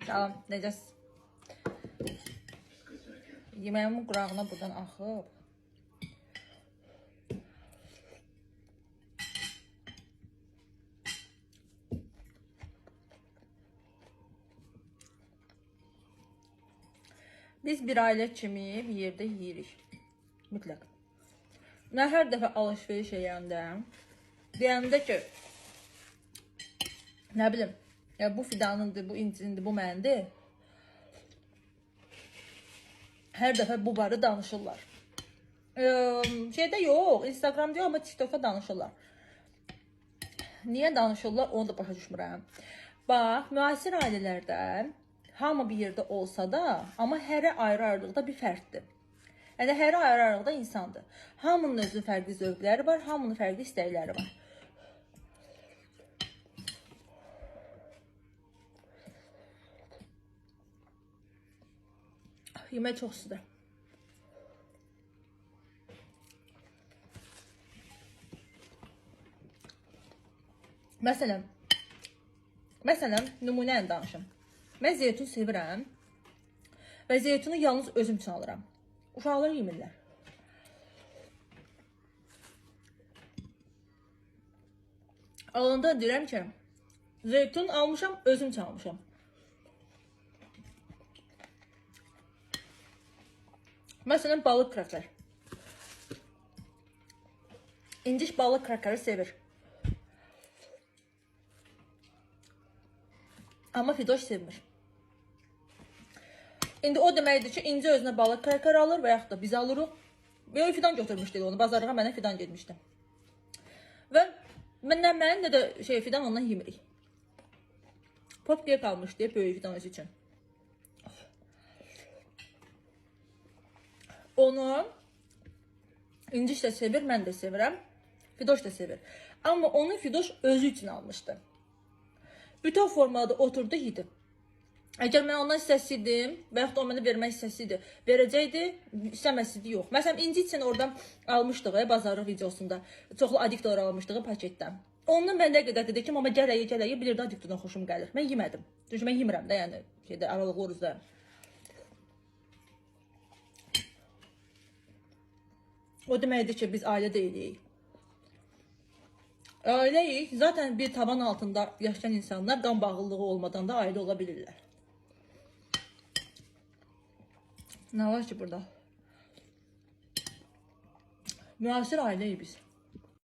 Tamam, necəsiz? Yeməyimin qurağına buradan axıb. Biz bir ailə kimi bir yerdə yeyirik. Mütləq. Mən hər dəfə alışveriş deyəndə ki, nə bilim, ya bu fidanındır, bu incinindir, bu məndir. Hər dəfə bu barı danışırlar. Şeydə yox, Instagramda yox, amma TikTokda danışırlar. Niyə danışırlar, onu da başa düşmürəm. Bax, müasir ailələrdə hamı bir yerdə olsa da, amma hərə ayrı-ayrılıqda bir fərddir. Yəni, hərə ayrı-ayrılıqda insandır. Hamının özünün fərqli zövqləri var, hamının fərqli istəkləri var. Yemək çox istidir. Məsələn, nümunə danışım. Mən zeytun sevirəm və zeytunu yalnız özüm üçün alıram. Uşaqlar yemirlər. Alanda deyirəm ki, zeytun almışam, özüm üçün almışam. Məsələn, balıq krakər. İnciş balıq krakeri sevir. Amma Fidoş sevmir. İndi o deməkdir ki, İnci özünə balıq kraker alır və yaxud da biz alırıq. Böyük fidan götürmüşdük onu, bazarlığa mənə fidan getmişdi. Və mən nə də fidan ondan yemirik. Popkaya qalmış deyə böyük fidan özü üçün. Onu İnciş də sevir, mən də sevirəm. Fidoş da sevir. Amma onu Fidoş özü üçün almışdı. Bütün formada oturdu, yedi. Əgər mən ondan istəsiydim və yaxud da o mənə vermək istəsiydi, verəcəkdi, istəməsiydi, yox. Məsələn, İnci üçün oradan almışdıq, bazarlıq videosunda. Çoxlu adiktor almışdıq paketdən. Ondan mən nə qədər dedim ki, amma gələyi bilirdi adiktordan xoşum gəlir. Mən yemədim. Çünki mən yemirəm də, yəni aralıqlı orucda. O deməkdir ki, biz ailə deyilik. Ailəyik, zaten bir tavan altında yaşayan insanlar qan bağlılığı olmadan da ailə ola bilirlər. Nə var ki burada? Müasir ailəyik biz.